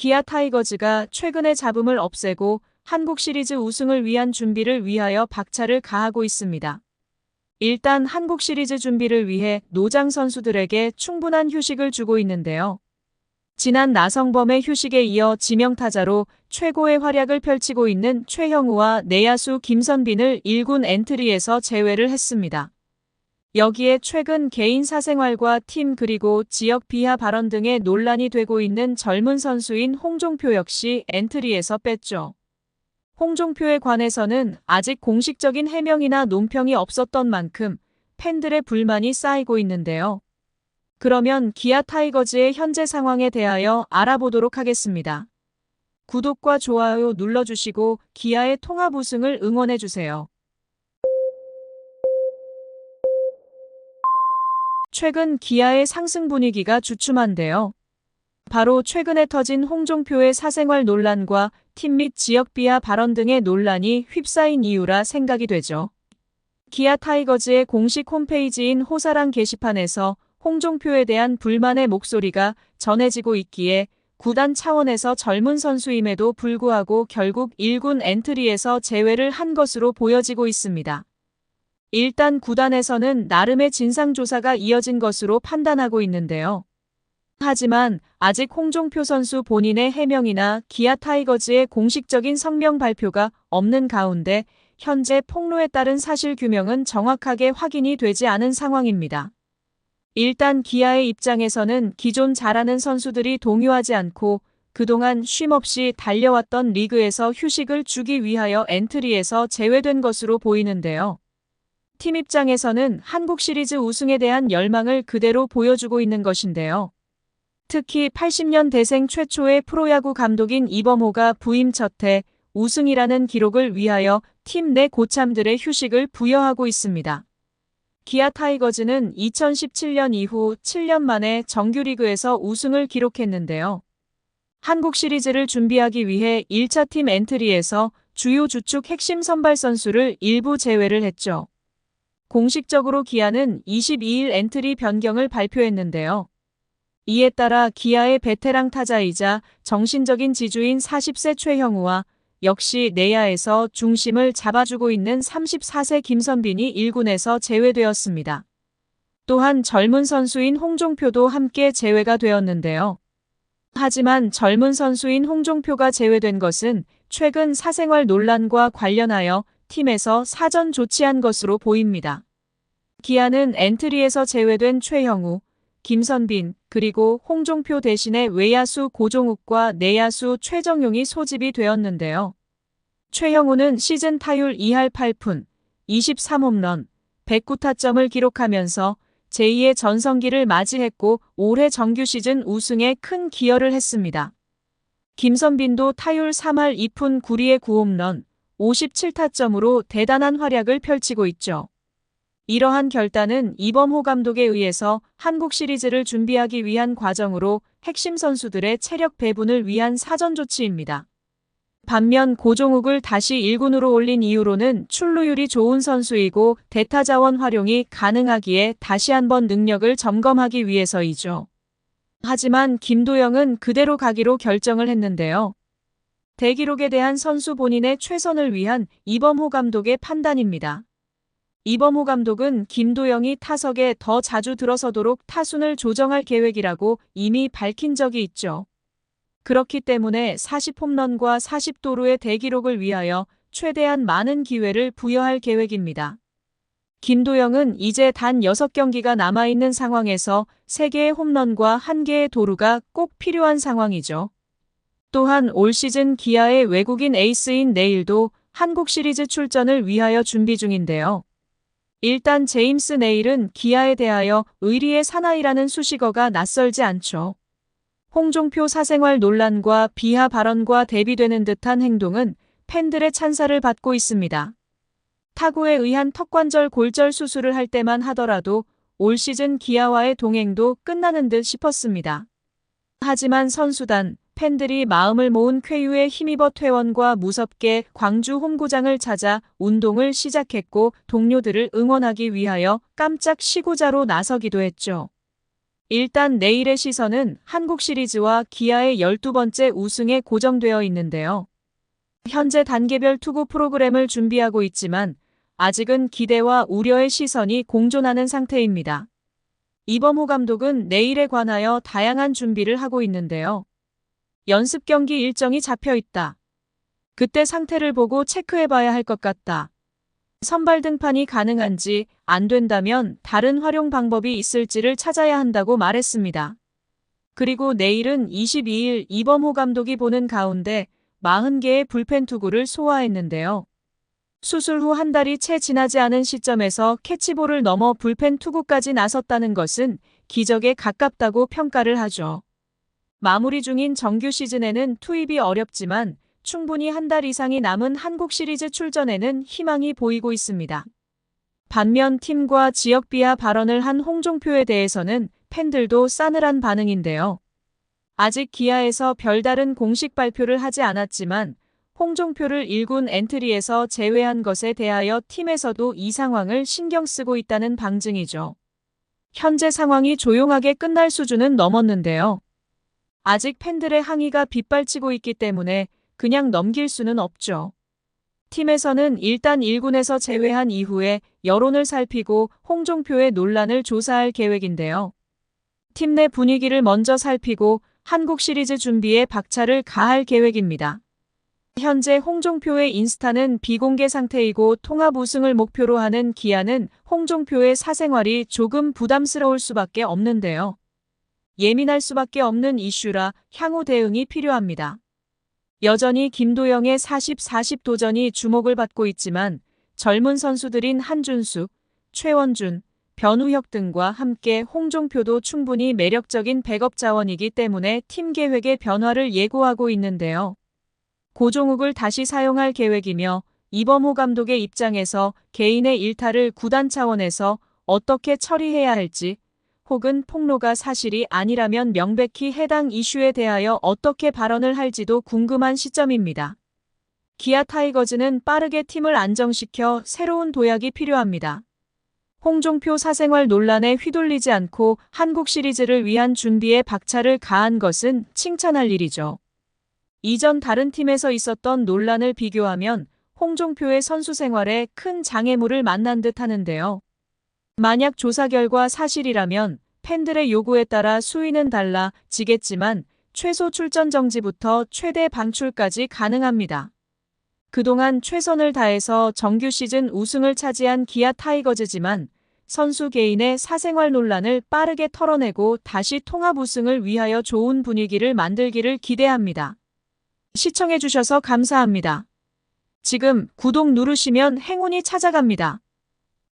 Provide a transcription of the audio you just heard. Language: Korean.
기아 타이거즈가 최근의 잡음을 없애고 한국 시리즈 우승을 위한 준비를 위하여 박차를 가하고 있습니다. 일단 한국 시리즈 준비를 위해 노장 선수들에게 충분한 휴식을 주고 있는데요. 지난 나성범의 휴식에 이어 지명타자로 최고의 활약을 펼치고 있는 최형우와 내야수 김선빈을 1군 엔트리에서 제외를 했습니다. 여기에 최근 개인 사생활과 팀 그리고 지역 비하 발언 등의 논란이 되고 있는 젊은 선수인 홍종표 역시 엔트리에서 뺐죠. 홍종표에 관해서는 아직 공식적인 해명이나 논평이 없었던 만큼 팬들의 불만이 쌓이고 있는데요. 그러면 기아 타이거즈의 현재 상황에 대하여 알아보도록 하겠습니다. 구독과 좋아요 눌러주시고 기아의 통합 우승을 응원해주세요. 최근 기아의 상승 분위기가 주춤한데요. 바로 최근에 터진 홍종표의 사생활 논란과 팀 및 지역 비하 발언 등의 논란이 휩싸인 이유라 생각이 되죠. 기아 타이거즈의 공식 홈페이지인 호사랑 게시판에서 홍종표에 대한 불만의 목소리가 전해지고 있기에 구단 차원에서 젊은 선수임에도 불구하고 결국 1군 엔트리에서 제외를 한 것으로 보여지고 있습니다. 일단 구단에서는 나름의 진상조사가 이어진 것으로 판단하고 있는데요. 하지만 아직 홍종표 선수 본인의 해명이나 기아 타이거즈의 공식적인 성명 발표가 없는 가운데 현재 폭로에 따른 사실 규명은 정확하게 확인이 되지 않은 상황입니다. 일단 기아의 입장에서는 기존 잘하는 선수들이 동요하지 않고 그동안 쉼없이 달려왔던 리그에서 휴식을 주기 위하여 엔트리에서 제외된 것으로 보이는데요. 팀 입장에서는 한국 시리즈 우승에 대한 열망을 그대로 보여주고 있는 것인데요. 특히 80년대생 최초의 프로야구 감독인 이범호가 부임 첫해 우승이라는 기록을 위하여 팀 내 고참들의 휴식을 부여하고 있습니다. 기아 타이거즈는 2017년 이후 7년 만에 정규리그에서 우승을 기록했는데요. 한국 시리즈를 준비하기 위해 1차 팀 엔트리에서 주요 주축 핵심 선발 선수를 일부 제외를 했죠. 공식적으로 기아는 22일 엔트리 변경을 발표했는데요. 이에 따라 기아의 베테랑 타자이자 정신적인 지주인 40세 최형우와 역시 내야에서 중심을 잡아주고 있는 34세 김선빈이 1군에서 제외되었습니다. 또한 젊은 선수인 홍종표도 함께 제외가 되었는데요. 하지만 젊은 선수인 홍종표가 제외된 것은 최근 사생활 논란과 관련하여 팀에서 사전 조치한 것으로 보입니다. 기아는 엔트리에서 제외된 최형우, 김선빈, 그리고 홍종표 대신에 외야수 고종욱과 내야수 최정용이 소집이 되었는데요. 최형우는 시즌 타율 2할 8푼, 23홈런, 109타점을 기록하면서 제2의 전성기를 맞이했고 올해 정규 시즌 우승에 큰 기여를 했습니다. 김선빈도 타율 3할 2푼 9리의 9홈런, 57타점으로 대단한 활약을 펼치고 있죠. 이러한 결단은 이범호 감독에 의해서 한국 시리즈를 준비하기 위한 과정으로 핵심 선수들의 체력 배분을 위한 사전 조치입니다. 반면 고종욱을 다시 1군으로 올린 이유로는 출루율이 좋은 선수이고 대타 자원 활용이 가능하기에 다시 한번 능력을 점검하기 위해서이죠. 하지만 김도영은 그대로 가기로 결정을 했는데요. 대기록에 대한 선수 본인의 최선을 위한 이범호 감독의 판단입니다. 이범호 감독은 김도영이 타석에 더 자주 들어서도록 타순을 조정할 계획이라고 이미 밝힌 적이 있죠. 그렇기 때문에 40홈런과 40도루의 대기록을 위하여 최대한 많은 기회를 부여할 계획입니다. 김도영은 이제 단 6경기가 남아있는 상황에서 3개의 홈런과 1개의 도루가 꼭 필요한 상황이죠. 또한 올 시즌 기아의 외국인 에이스인 네일도 한국 시리즈 출전을 위하여 준비 중인데요. 일단 제임스 네일은 기아에 대하여 의리의 사나이라는 수식어가 낯설지 않죠. 홍종표 사생활 논란과 비하 발언과 대비되는 듯한 행동은 팬들의 찬사를 받고 있습니다. 타구에 의한 턱관절 골절 수술을 할 때만 하더라도 올 시즌 기아와의 동행도 끝나는 듯 싶었습니다. 하지만 선수단, 팬들이 마음을 모은 쾌유에 힘입어 퇴원과 무섭게 광주 홈구장을 찾아 운동을 시작했고 동료들을 응원하기 위하여 깜짝 시구자로 나서기도 했죠. 일단 내일의 시선은 한국 시리즈와 기아의 12번째 우승에 고정되어 있는데요. 현재 단계별 투구 프로그램을 준비하고 있지만 아직은 기대와 우려의 시선이 공존하는 상태입니다. 이범호 감독은 내일에 관하여 다양한 준비를 하고 있는데요. 연습 경기 일정이 잡혀 있다. 그때 상태를 보고 체크해봐야 할 것 같다. 선발 등판이 가능한지, 안 된다면 다른 활용 방법이 있을지를 찾아야 한다고 말했습니다. 그리고 내일은 22일 이범호 감독이 보는 가운데 40개의 불펜 투구를 소화했는데요. 수술 후 한 달이 채 지나지 않은 시점에서 캐치볼을 넘어 불펜 투구까지 나섰다는 것은 기적에 가깝다고 평가를 하죠. 마무리 중인 정규 시즌에는 투입이 어렵지만 충분히 한 달 이상이 남은 한국 시리즈 출전에는 희망이 보이고 있습니다. 반면 팀과 지역 비하 발언을 한 홍종표에 대해서는 팬들도 싸늘한 반응인데요. 아직 기아에서 별다른 공식 발표를 하지 않았지만 홍종표를 1군 엔트리에서 제외한 것에 대하여 팀에서도 이 상황을 신경 쓰고 있다는 방증이죠. 현재 상황이 조용하게 끝날 수준은 넘었는데요. 아직 팬들의 항의가 빗발치고 있기 때문에 그냥 넘길 수는 없죠. 팀에서는 일단 1군에서 제외한 이후에 여론을 살피고 홍종표의 논란을 조사할 계획인데요. 팀 내 분위기를 먼저 살피고 한국 시리즈 준비에 박차를 가할 계획입니다. 현재 홍종표의 인스타는 비공개 상태이고 통합 우승을 목표로 하는 기아는 홍종표의 사생활이 조금 부담스러울 수밖에 없는데요. 예민할 수밖에 없는 이슈라 향후 대응이 필요합니다. 여전히 김도영의 40-40 도전이 주목을 받고 있지만 젊은 선수들인 한준숙, 최원준, 변우혁 등과 함께 홍종표도 충분히 매력적인 백업 자원이기 때문에 팀 계획의 변화를 예고하고 있는데요. 고종욱을 다시 사용할 계획이며 이범호 감독의 입장에서 개인의 일탈을 구단 차원에서 어떻게 처리해야 할지 혹은 폭로가 사실이 아니라면 명백히 해당 이슈에 대하여 어떻게 발언을 할지도 궁금한 시점입니다. 기아 타이거즈는 빠르게 팀을 안정시켜 새로운 도약이 필요합니다. 홍종표 사생활 논란에 휘둘리지 않고 한국 시리즈를 위한 준비에 박차를 가한 것은 칭찬할 일이죠. 이전 다른 팀에서 있었던 논란을 비교하면 홍종표의 선수 생활에 큰 장애물을 만난 듯 하는데요. 만약 조사 결과 사실이라면 팬들의 요구에 따라 수위는 달라지겠지만 최소 출전 정지부터 최대 방출까지 가능합니다. 그동안 최선을 다해서 정규 시즌 우승을 차지한 기아 타이거즈지만 선수 개인의 사생활 논란을 빠르게 털어내고 다시 통합 우승을 위하여 좋은 분위기를 만들기를 기대합니다. 시청해주셔서 감사합니다. 지금 구독 누르시면 행운이 찾아갑니다.